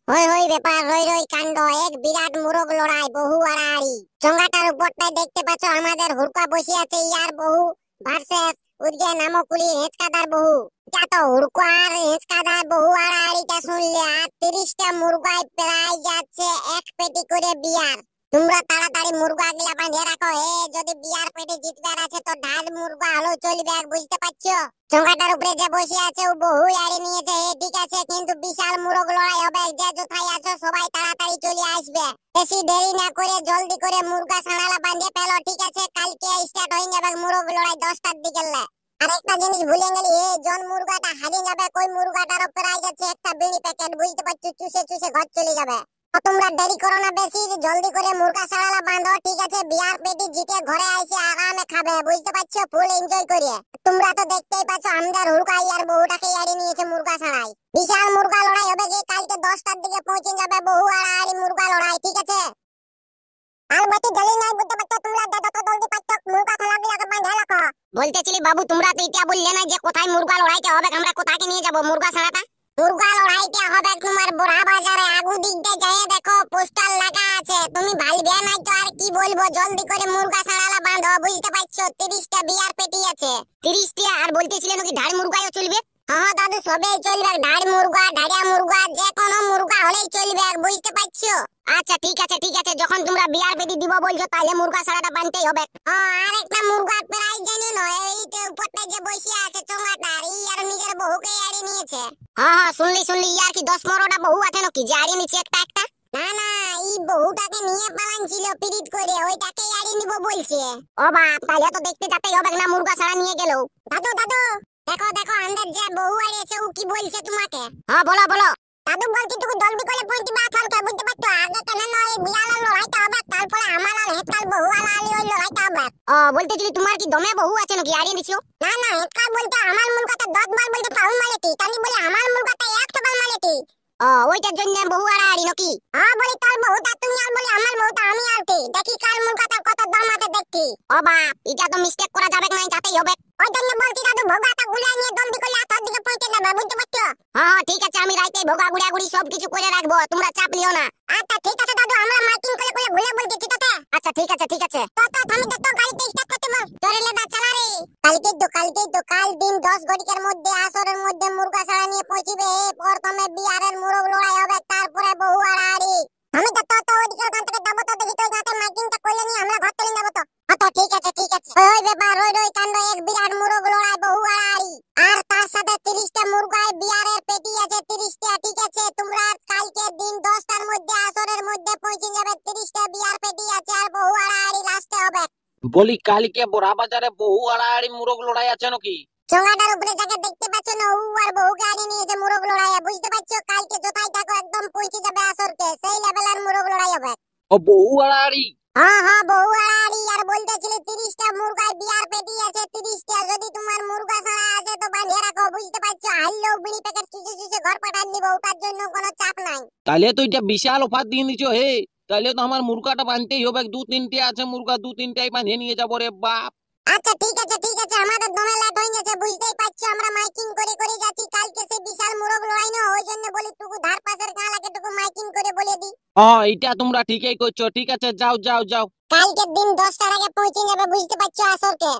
হই হই ব্যাপার, রই রই কাণ্ড, এক বিরাট মুরগ লড়াই, বহু আড়াআড়ি। চঙ্গাটার উপরটায় দেখতে পাচ্ছ আমাদের হুড়কা বসে আছে, ইয়ার বহু ভার্সেস উদ্গে নামকুলি হেঁচকাদার বহু। এটা তো হুড়কা আর হেঁচকাদার বহু আড়াআড়িটা শুনলে আর 30টা মুরগায় প্রায় যাচ্ছে এক পেটি করে বিয়ার। তোমরা তাড়াতাড়ি মুরগা গুলা বাঁধে রাখো, যদি বিয়ার পেটে জিতবার আছে তো ঢাল মুরগা হলো চলবে, বুঝতে পারছো? চঙ্গাটার উপরে যে বসে আছে ও বহু আড়ি নিয়েছে, ঠিক আছে, কিন্তু বিশাল মুরগ লড়াই হবে। যে কোথায় আছো সবাই তাড়াতাড়ি চলে আসবে, বেশি দেরি না করে জলদি করে মুরগা ছাড়ালা বাঁধে ফেলো, ঠিক আছে? কালকে স্টার্ট হয়ে যাবে মুরগ লড়াই 10টার দিকে। আর একটা জিনিস ভুলে গেলি, জন মুরগাটা হারিয়ে যাবে কই মুরগাটার প্রাইজ আছে একটা বিড়ি প্যাকেট, বুঝতে পারছো? চুষে চুষে ঘর চলে যাবে। তোমরা দেরি করো না বেশি, জলদি করে মুরগা ছাড়ালা বাঁধো, ঠিক আছে? বিয়ার পেটি জিতে ঘরে আইসে আরামে খাবে, বুঝতে পারছো? ফুল এনজয় করিয়ে। তোমরা তো দেখতেই পাচ্ছ আমাদের হুড়কা আর বহুটাকে এড়িয়ে নিয়েছে মুরগা ছাড়াই। বিশাল মুরগা লড়াই হবে, যে কালকে 10টার দিকে পৌঁছে যাবে বহু আড়াআড়ি মুরগা লড়াই, ঠিক আছে? আর বেশি দেরি নাই, বুঝতে পারছো? তোমরা যত জলদি পাচ্ছ মুরগা ছাড়াগুলোকে বাঁধে রাখো। বলতেছিলি বাবু, তোমরা তো এটা বললে না যে কোথায় মুরগা লড়াইটা হবে, আমরা কোথাকে নিয়ে যাব মুরগা ছাড়াটা? মুরগা লড়াইটা হবে তোমার বড়া বাজারে আগু দিকটা যায়, দেখো পোস্টার লাগা আছে। তুমি ভালবে না তো আর কি বলবো, জলদি করে মুরগা ছাড়ালা বাঁধো, বুঝতে পারছো? 30টা বিয়ার পেটি আছে। 30টা? আর বলতেছিলে নাকি ঢাড় মুরগাও চলবে? হ্যাঁ দাদু, সবই চলবে, ঢাড় মুরগা, ঢাড়িয়া মুরগা, যে কোনো মুরগা হলেই চলবে, বুঝতে পারছো? আচ্ছা ঠিক আছে ঠিক আছে, যখন তোমরা বিয়ার পেটি দিব বলছো তাহলে মুরগা ছাড়াটা বানতেই হবে। আর একটা মুরগার প্রাইস জানো না, এইটা উপরটা যে বসে আছে চঙ্গাটার, ই আর নিজের বহুকে এড়িয়ে নিয়েছে। হ্যাঁ শুনলি শুনলি, ইয়ার কি 10-15টা বহু আছে নাকি যে এড়িয়ে নিচ্ছে একটা একটা? না না, এই বহুটাকে নিয়ে পালানছিল পিরিত করে, ওইটাকে এড়িয়ে নিব বলছে। ও বাপ, তাহলে তো দেখতে যেতেই হবে না মুরগা ছাড়া নিয়ে গেল। দাদু দাদু, দেখো দেখো আমাদের যে বহু এড়িয়েছে ও কি বলছে তোমাকে। হ্যাঁ বলো বলো। দাদু বলছি তুমি জলদি করে পৌঁছে বা থালকে, বুঝতে পারছো? আগে কেন না এই বিয়াল লড়াইটা হবে, তারপরে আমার আর হেতকাল বহু আলালি ওই লড়াইটা হবে। ও বলতেছিলি তোমার কি দমে বহু আছে নাকি এড়িয়ে দিছো? না না, হেতকাল বলতে আমার মুরগাটা 10 বার বলতে ফাউল মারেতি, তানি বলে আমার মুরগাটা 100 বার মারেতি। ও ওইটার জন্য বহু আড়াআড়ি নাকি? হ্যাঁ বলি তোর বহুটা তুমি আর বলি আমার বহুটা আমি আরতি, দেখি কার মুরগাটা কত দম আছে দেখি। ও বাপ, এটা তো মিস্টেক করা যাবে না, যাতেই হবে। ওই জন্য বলছি দাদু ভোগাটা গুলা নিয়ে জলদি করে আসার দিকে পৌঁছে যাবে, বুঝতে পারছো? হ্যাঁ ঠিক আছে, আমি রাইতে ভোগা গুড়াগুড়ি সব কিছু করে রাখবো, তোমরা চাপ লিও না। আচ্ছা ঠিক আছে দাদু, আমরা মাইকিং করে করে ঘুরে বলছি, ঠিক আছে? আচ্ছা ঠিক আছে ঠিক আছে। তো থামি দে, তো গাড়িতে স্টার্ট করতে বল, চলে দা চালা রে। কালকেই তো কাল দিন 10 ঘটিকার মধ্যে আসরের মধ্যে মুরগা ছাড়া নিয়ে পৌঁছিবে। প্রথমে বিয়ারের মুরগ লড়াই হবে, তারপরে বহু আড়াআড়ি। আমি তো ওদিকে ওখান থেকে যাবো, তো দেখি তো যাতে মাইকিংটা করলে নিয়ে আমরা ঘর চলে যাবো। তো তো ঠিক আছে ঠিক আছে। ওই ব্যাপার, রই রই কাণ্ড, এক বিরাট মুরগ লড়াই, বহু আড়াআড়ি। আর তার সাথে 30টা মুরগায় বিয়ারের পেটি আছে 30টা, ঠিক আছে? তোমরা কালকে দিন 10টার মধ্যে আসরের মধ্যে পৌঁছে যাবে, 30টা বিয়ার পেটি আছে আর বহু আড়াআড়ি লাস্টে হবে। বলি কালকে বড়া বাজারে বহু আড়াআড়ি মুরগ লড়াই আছে নাকি? চঙ্গাটার উপরে যাকে দেখতে পাচ্ছ না, ও আর বহু গাড়ি নিয়েছে মুরগ লড়াই, বুঝতে পারছো? কালকে কোথায় থাকো একদম পৌঁছে যাবে আসরকে, সেই লেভেলের মুরগ লড়াই হবে। ও বহু আড়াআড়ি? হ্যাঁ হ্যাঁ, বহু আড়াআড়ি। আর বলতেছিলে 30টা মুরগায় বিয়ার পেটি আছে 30টা, যদি তোমার মুরগা ছাড়া আছে তো বাঁধে রাখো, বুঝতে পারছো? হারলেও বিড়ি প্যাকেট চুষে চুষে ঘর পাঠান দিব, ওটার জন্য কোনো চাপ নাই। তাহলে তো এটা বিশাল অফার দিয়ে দিছো হে, তাহলে তো আমার মুরগাটা বানতেই হবে, 2-3টে আছে মুরগা, 2-3টাই বাঁধে নিয়ে যাবো রে বাপ। আচ্ছা ঠিক আছে ঠিক আছে, আমাদের দমে লেট হয়ে গেছে, বুঝতেই পারছো? আমরা মাইকিং করে করে যাচ্ছি, কালকে সে বিশাল মুরগ লড়াই না, ওই জন্য বলি টুকু ধার পাশের গালাকে টুকু মাইকিং করে বলে দি। এটা তোমরা ঠিকই করছো, ঠিক আছে যাও যাও যাও। কালকে দিন 10টার আগে পৌঁছে যাবে, বুঝতে পারছো আসরকে?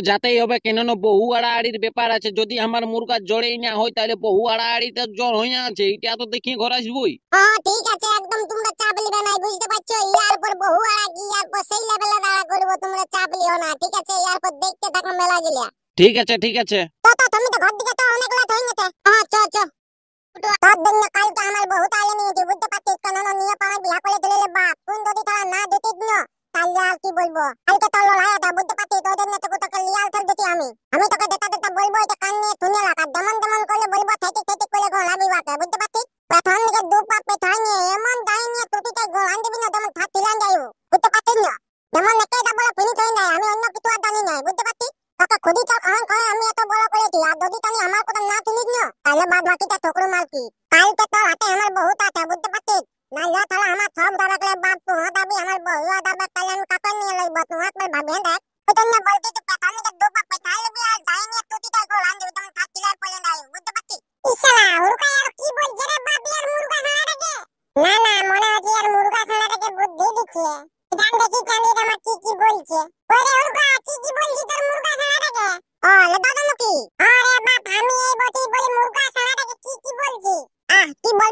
যাতেই হবে, কেন না বহু আড়াআড়ির ব্যাপার আছে, যদি আমার মুরগা জড়েই না হয় তাহলে বহু আড়াআড়িতে জ্বর হয়ে আছে, এটা তো দেখি ঘর আসবই। হ্যাঁ ঠিক আছে, একদম তোমরা চাপ লিবে না, বুঝতে পারছো? ইয়ার পর বহু আড়া কি, ইয়ার পর সেই লেভেলে আড়া করবো, তোমরা চাপ লিও না, ঠিক আছে? ইয়ার পর দেখতে থাকো মেলা গিলা। ঠিক আছে ঠিক আছে। তো তুমি তো ঘর দিকে তো অনেক লেট হয়ে গেছে। হ্যাঁ চ চ। তোর দিন কালকে আমার বহু তালে নিয়েছি, বুঝতে পারছিস? কেন না নিয়ে পাড়া বিয়া করে দিলে বাপ, কোন যদি তারা না দিতিস না তাহলে আর কি বলবো। কালকে তোর লড়াইটা, বুঝতে পারছিস? তোর জন্য তোকে লিয়াল ধর দিছি আমি তোকে দেতা দেতা বলবো, এটা কান নিয়ে শুনে লাগা, যেমন যেমন করলে বলবো থেকে থেকে করে গোলাবি বাকে, বুঝতে পারছিস? প্রথম দিকে দু পা পেছাই নিয়ে এমন দাই নিয়ে টুটিতে গোলান দিবি না, যেমন থাক তিলান যাইও, বুঝতে পারছিস না? যেমন একেই ডাবল ফিনিশ হয়ে যায়, আমি অন্য কিছু আর জানি না, বুঝতে পারছিস? তোকে খুদি চক আন করে আমি এত বড় করেছি, আর যদি তুমি আমার কথা না শুনিস না তাহলে বাদ বাকিটা ঠকরু মালকি। কালকে তোর হাতে আমার বহুত আছে, বুঝতে পারছিস? না লো তাহলে আমার সব দাঁড়াকলে বাপ তুহা দাবি আমার বহু দাবে, তাহলে আমি কাপড় নিয়ে লইব, তুহা তোমার ভাবিয়ে দেখ। ওই জন্য বলছি তুই পেছন দিকে দু পা পেছাই লবি আর যাই নিয়ে টুটিটা গোলান দিবি, তুমি থাক তিলার পলে নাই, বুঝতে পারছিস? ইশালা হুরকা আর কি বলছে রে বাপ, ইয়ার মুরগা ছাড়া রে।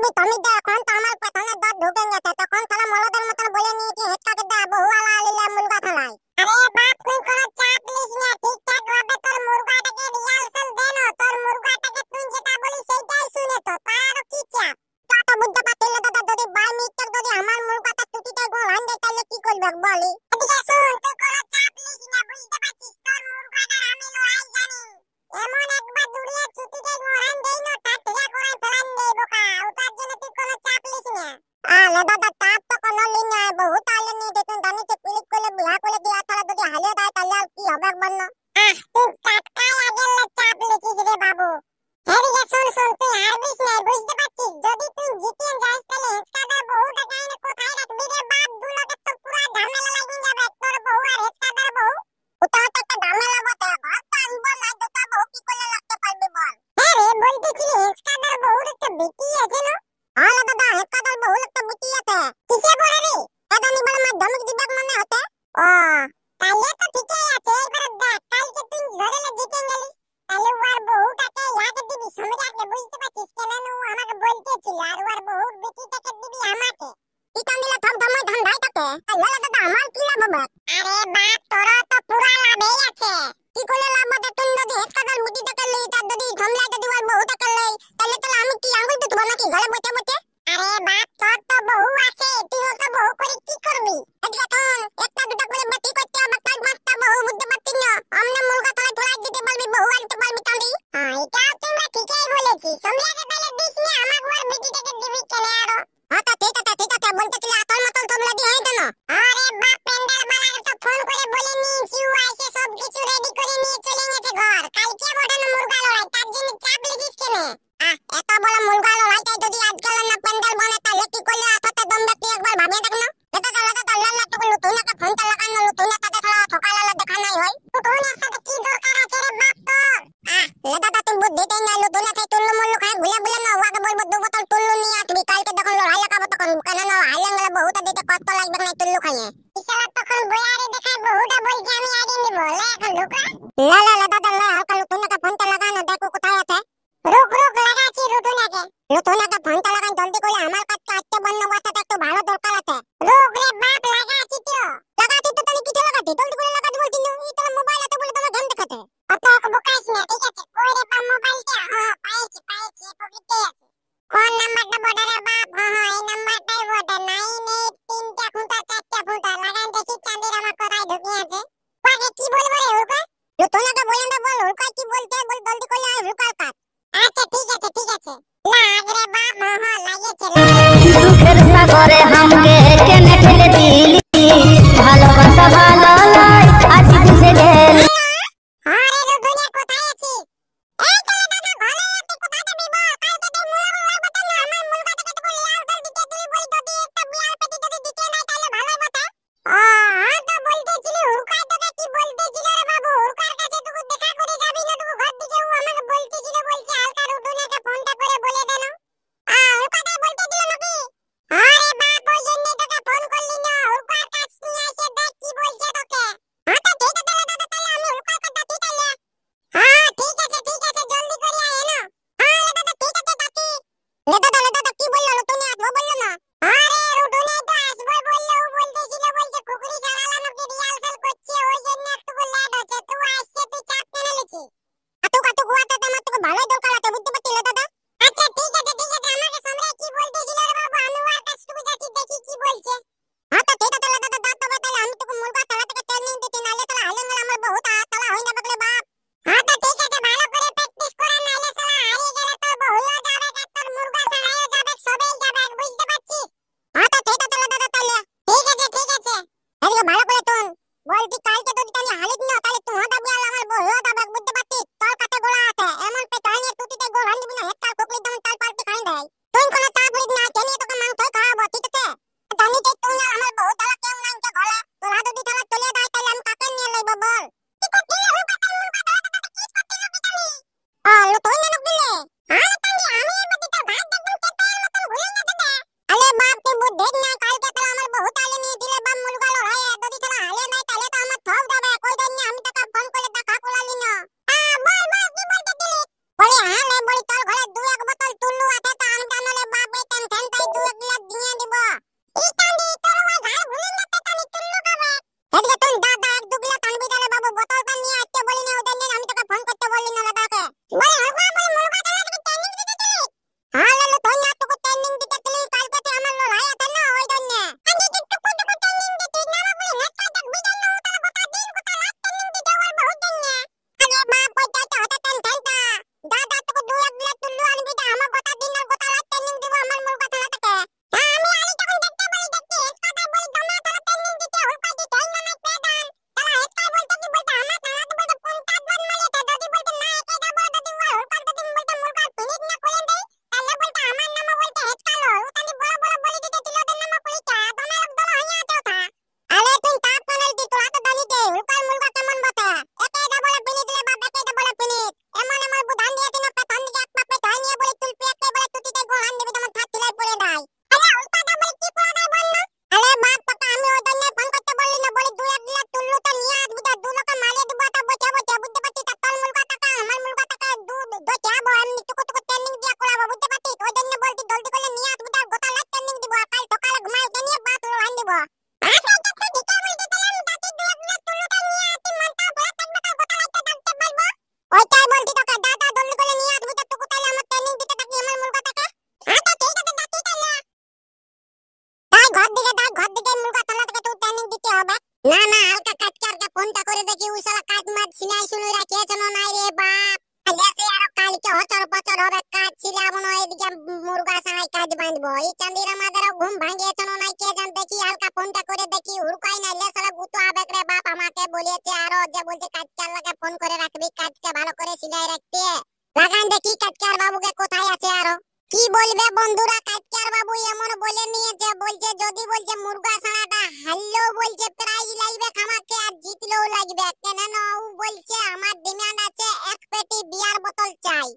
বলবি তুমি দে, এখন তো আমার পেছনে দর ঢুকে গেছে, তখন শালা মলদের মতন বলে নিয়েছি হেঁচকাকে দে বহু আলা আলিলে মুরগা থালাই। আরে বাপ তুই কোনো চাপ নিস না, ঠিকঠাক ভাবে তোর মুরগাটাকে রিহার্সাল দে না, তোর মুরগাটাকে তুই যেটা বলিস সেইটাই শুনে তো, তার আরো কি চাপ। যত বুঝতে পারছিলে দাদা, যদি বাই মিস্টেক যদি আমার মুরগাটা টুটিতে গোল হয়ে যায় তাহলে কি করবে বলি। এদিকে শুন, তুই কোনো চাপ নিস না, বুঝতে পারছিস, তোর মুরগাটার আমি লড়াই জানি। এমন একবার দূরে ছুটিতে গোড়ান দেই না, তার থেকে গোড়ান ফেলান দেই বোকা, ওটার জন্য তুই কোনো চাপ নিস না। আলে দাদা চাপ তো কোনো লি না, বহুত আলে নিয়ে দেখুন দানিতে ক্লিক করলে বিয়া করে দিয়া তারা যদি হালিয়ে দেয় তাহলে আর কি হবে বন্য। তুই টাটকাই আগেলে চাপ লিখিস রে বাবু। এদিকে শুন শুন, তুই হারবিস না, বুঝতে পারছিস, যদি তুই জিতিয়ে যাস তাহলে হেঁচকাদার বহুটাকে এনে কোথায় রাখবি রে বাপ, দুলোকে তো পুরা ঝামেলা লাগিয়ে যাবে, তোর বউ আর হেঁচকাদার বউ। ওটাও তো একটা ঝামেলা বটে, ঘর তো আনবো না, দুটো বউ কি করে রাখতে পারবি বল। হ্যাঁ রে, বলতেছিলি হেঁচকাদার বহুর একটা বেটি আছে না? আলে দাদা হেঁচকাদার বহুর একটা বেটি আছে। কিসে পড়ে রে? এটা নিবার মাধ্যমিক দিবাক মনে হতে। ও তাহলে তো ঠিকই আছে, এবারে দেখ কালকে তুই ধরেলে জিতে গেলিস, তাহলে ওর বহুটাকে ইয়াকে দিবি সম্রাটকে, বুঝতে পারছিস, কেন ও আমাকে বলতেছিল, আর ওর বহুর বেটিটাকে দিবি আমাকে। এটা মিলে থমথমাই ধান্দাই থাকে, তাহলে দাদা আমার কি লাভ হবে? আরে বাপ তোরা তো পুরা লাভই আছে। কি করে লাভ হবে? তুই যদি হেঁচকাদার বেটিটাকে লই, তার যদি ধমলাই যদি ওর বহুটাকে লই, তাহলে আমি কি আঙুল টুটবো নাকি ঘরে বসে বসে? আরে বাপ তোর তো বহু আছে, তুই ওকে বহু করে কি করবি? এদিকে শোন, একটা দুটো করে বেটি করতে হবে, তাই মাস্টার বহু বুঝতে পারছিস না, আমনে মুরগা থালা ঠোলাই দিতে পারবি, বহু আনতে পারবি তাঁবি। হ্যাঁ এটা তোমরা ঠিকই বলেছিস, সম্রাটকে তাহলে দিস না, আমাকে ওর বেটিটাকে দিবি কেন আরো? হ্যাঁ তো ঠিক আছে বলতেছিলি আসল মতন তোমরা দিয়ে হয়ে কেন? আরে বাপ প্যান্ডেল বালাকে তো ফোন করে বলে নিয়েছি, ও এসে সব কিছু রেডি করে নিয়ে চলে গেছে ঘর, কালকে বটানো মুরগা লড়াই, তার জন্য চাপ লিখিস কেন? এত বড় মুরগা লড়াইটাই যদি আজকাল না প্যান্ডেল বনে তাহলে কি করলে আসাতে দম ব্যক্তি একবার ভাবিয়ে দেখ না। এটা তো লাল্লা তো নতুন একটা ফোনটা লাগানো, নতুন একটা দেখা সকালবেলা দেখা নাই হয়, নতুন একসাথে কি দরকার আছে রে বাপ তোর? দাদা তুমি বুদ্ধিতেই নাই, নতুন একটা টুল্লু মুল্লু খায় ঘুরে ঘুরে না, ওকে বলবো 2 বোতল টুল্লু নিয়ে আসবি, কালকে যখন লড়াই লাগাবো তখন, কেন না হাইলেন গেলে বহুটা দিতে কষ্ট লাগবে না টুল্লু খাইয়ে। ইশারা তখন বয়ারে দেখায় বহুটা বলছে আমি আগে নিব, লে এখন ঢুকরা। লা দাদা লা, হালকা নতুন একটা ফোনটা লাগানো, দেখো কোথায় আছে। রুক লাগাচ্ছি রুটুনাকে ফোনটা লাগান জলদি করে, আমার কাছে আজকে বন্য বসাটা একটু ভালো দরকার আছে। রুক রে বাপ লাগাচ্ছি তো তাহলে কিছু লাগাচ্ছি, জলদি করে লাগাতে বলছি না, এই তোর মোবাইল আছে বলে তোমার গেম দেখাতে। অত বকাইস না, ঠিক আছে, কই রে বাপ মোবাইলটা? হ্যাঁ পাইছি পকেটে আছে। কোন নাম্বারটা বড় রে বাপ? হ্যাঁ এই নাম্বারটাই বড়, 983টা খুঁটা 4টা খুঁটা লাগান, দেখি চাঁদের আমার কোথায় ঢুকে আছে। পাকে কি বলবো রে হুলকা? রুটুনাকে বলে না, বল হুলকা কি বলতে, বল জলদি করে আয় হুলকার কাজ। আচ্ছা ঠিক আছে লাগ রে বাপ, হ্যাঁ লাগেছে। দুঃখের সাগরে হামকে কেনে ফেলে দিলি, ভালোবাসা ভালো লয় আজ বুঝে গেলি। আরে রুটুনা কোথায় আছিস? এই চলে দাদা ভালো আছি, কোথায় যাবি বল? কালকে তো মুলা লাগবে না, আমার মুলগাটাকে তো লাল দল দিতে তুই বলি, যদি একটা বিয়ার পেটি যদি দিতে নাই তাহলে ভালো কথা। হ্যাঁ তো বলতেছিলি হুলকার তোকে কি বলতেছিল রে বাবু, হুলকার কাছে তুই দেখা করে যাবি না, তুই ঘর দিকে ও আমাকে বলতেছিল, বলছে হালকা রুটুনাকে ফোনটা করে বলে দেন। হুলকাটা বলতেছিল নাকি? হ্যাঁ না না হালকা কাটকারকে ফোনটা করে দেখি ওই শালা কাজ মাছ সিনাই শুনুই রাখিয়েছ না নাই রে বাপ। আইয়াছে আর কালকে হচর পচর হবে কাজ ছিলাম না এদিকে মুরগা সানাই কাজ বাঁধবো। এই চাঁদির আমাদের ঘুম ভাঙিয়েছ না নাই কে জান দেখি হালকা ফোনটা করে দেখি হুড়কাই না লে শালা গুতো আবেক রে বাপ। আমাকে বলেছে আর যে বলছে কাজকার লাগে ফোন করে রাখবি কাজকে ভালো করে সিলাই রাখতে। লাগান দেখি কাজকার বাবুকে কোথায় আছে আরো। কি বলবে বন্ধুরা কাজকার বাবু এমন বলে নিয়েছে বলছে যদি বলছে মুরগা ছানাটা হারলেও বলছে প্রাইজ লাগবে আমাকে আর জিতলেও লাগবে। কেন ও বলছে আমার ডিমান্ড আছে এক পেটি বিয়ার বোতল চাই।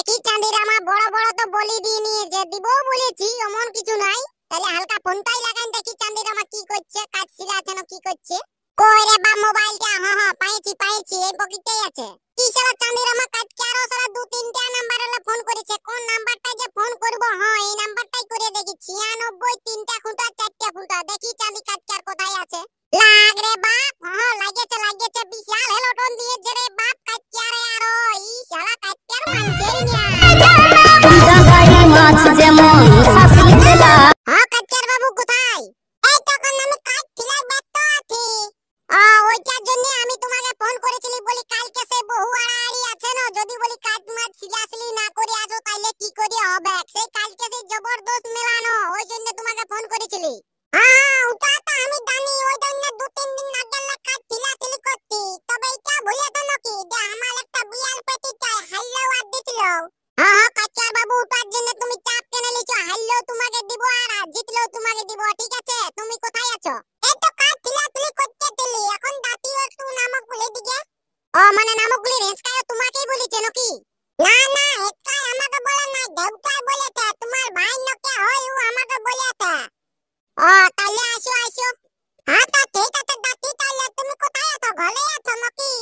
কি চাঁদির আমার বড় বড় তো বলি দিয়ে নিয়েছে দিবও বলেছি এমন কিছু নাই। তাহলে হালকা ফোনটাই লাগান দেখি চাঁদির আমার কি করছে কাজ ছিল আছে না কি করছে। কই রে বা মোবাইলটা হ্যাঁ পাইছি এই পকেটেই আছে। কি শালা চাঁদির আমার কাজকে আরো শালা 2-3টা নাম্বার হলে ফোন করেছে কোন নাম্বারটা যে ফোন করব হ্যাঁ এই নাম্বারটাই করে দেখি 96 3টা খুঁটা 4টা খুঁটা দেখি চাঁদি কাজকার কোথায় আছে। লাগ রে বাপ হ্যাঁ লাগেছে বিশাল হেলোটন দিয়েছে রে বাপ কাজকার আরো এই শালা কাজকার মানছেই না। জাগাই মাছ যেমন শাসলি তেলা হ্যাঁ কাজকার বাবু কোথায়? এই তখন আমি কাজ ছিলাই ব্যস্ত আছি। ওইটার জন্য আমি তোমাকে ফোন করেছিলি বলি কালকে সেই বহু আড়াআড়ি আছে না যদি বলি কাজ মাছ সিলাসিলি না করে আসো তাইলে কি করে হবে। সেই কালকে সেই জবরদস্ত মেলানো ওই জন্য তোমাকে ফোন করেছিলি। হ্যাঁ ওটা তো আমি জানি ওই জন্য 2-3 দিন না গেলে কাজ সিলাসিলি করতি। তবে এটা ভুলে তো নাকি যে আমার একটা বিয়ার পেটি চাই হারলেও আর দিছিল। হ্যাঁ কাজকার বাবু ওটার জন্য তুমি চাপ কেন লিছো হারলেও তোমাকে দিব আর জিতলেও তোমাকে দিব ঠিক আছে। তুমি কোথায় আছো? এই তো কাজ সিলাসিলি করতে দিলি এখন দাঁতিও একটু নামক বলে দিকে। মানে নামকগুলি রেঞ্জকায় তোমাকেই বলেছে নাকি? না একাই আমাকে বলে না দেবতাই বলেছে তোমার ভাই নকে হয় ও আমাকে বলেছে। তাহলে আসো। হ্যাঁ তা ঠিক আছে দাঁতি তাহলে তুমি কোথায় আছো ঘরে আছো নাকি?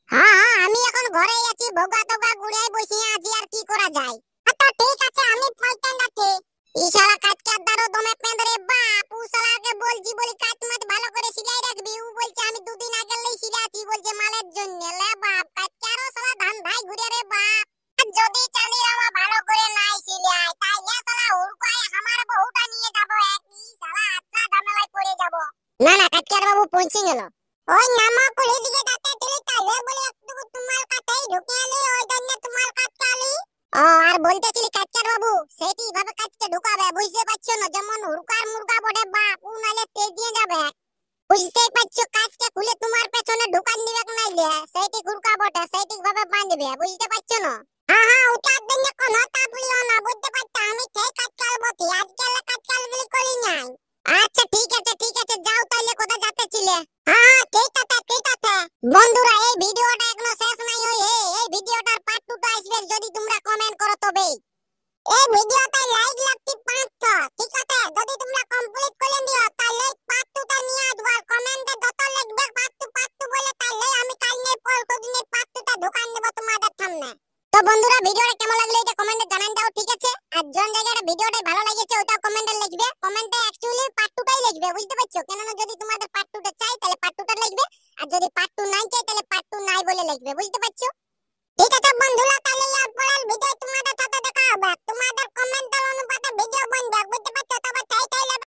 হ্যাঁ আমি এখন ঘরেই আছি ভোগা তোগা গুড়াই বসে আছি আর কি করা যায়। তো ঠিক আছে আমি পয়টান রাখি। ইশারা কাজকার দারো দমে পেঁদরে বাপ ও শালাকে বলছি বলি কাজ মাছ ভালো করে সিলাই রাখবি ও বলছে আমি 2 দিন আগেই সিলাছি বলছে মালের জন্য লে বাপ কাজকারও শালা ধান ভাই ঘুরে রে বাপ। আর যদি চাঁদির আমা ভালো করে নাই সিলাই তাইলে শালা হুড়কাই আমার বহুটা নিয়ে যাব একই শালা আচ্ছা ঝামেলায় পড়ে যাব। না কাজকার বাবু পৌঁছে গেল। ওই নামা কুলি দিকে যাতে তুই তাইলে বলে একটু তোমার কাছেই ঢুকে আলি ওই জন্য তোমার কাছে আলি। আর বলতেছিলি কাজকার বাবু সেটি ভাবে কাজকে ঢুকাবে বুঝতে পারছো না যেমন হুড়কার মুরগা বড়ে বাপ ও নালে তেজ দিয়ে যাবে। বুঝতেই পারছো কাজকে খুলে তোমার পেছনে ঢুকান দিবে নাইলে সেটি হুড়কা বটে সেটি ভাবে বাঁধবে বুঝতে পারছো না। হ্যাঁ ওটার জন্য কোনো চাপ লিও না বুঝতে পারছো আমি সেই কাজকাল বটি আজকাল কাজকাল গুলি করি নাই। আচ্ছা ঠিক আছে যাও তাইলে কোথা যাচ্ছিলে? হ্যাঁ ঠিক আছে বন্ধুরা এই ভিডিওটা এখনো শেষ নাই হই এই ভিডিওটার পার্ট 2টা আসবে যদি তোমরা কমেন্ট করো তবেই। এই ভিডিওতে লাইক লাগতি 500 ঠিক আছে যদি তোমরা কমপ্লিট করে দিও তাহলে পার্ট 2টা নিয়ে আসব আর কমেন্টে যত লিখবে পার্ট 2 বলে তাহলে আমি কাল নেই পরশু দিনে পার্ট 2টা ঢুকান দেব তোমাদের সামনে। তো বন্ধুরা ভিডিওটা কেমন লাগলো এটা কমেন্টে জানান দাও ঠিক আছে। আর কোন জায়গাটা ভিডিওটা ভালো লাগেছে ওটা কমেন্টে লিখবে কমেন্টে অ্যাকচুয়ালি পার্ট 2টাই লিখবে বুঝতে পারছো কেন না যদি তোমাদের পার্ট 2টা চাই তাহলে পার্ট 2টা লিখবে আর যদি পার্ট 2 নাই চাই তাহলে পার্ট 2 নাই বলে লিখবে বুঝতে পারছো। ঠিক আছে বন্ধুরা তাহলে আর পরের ভিডিও তোমাদের সাথে দেখা হবে তোমাদের কমেন্ট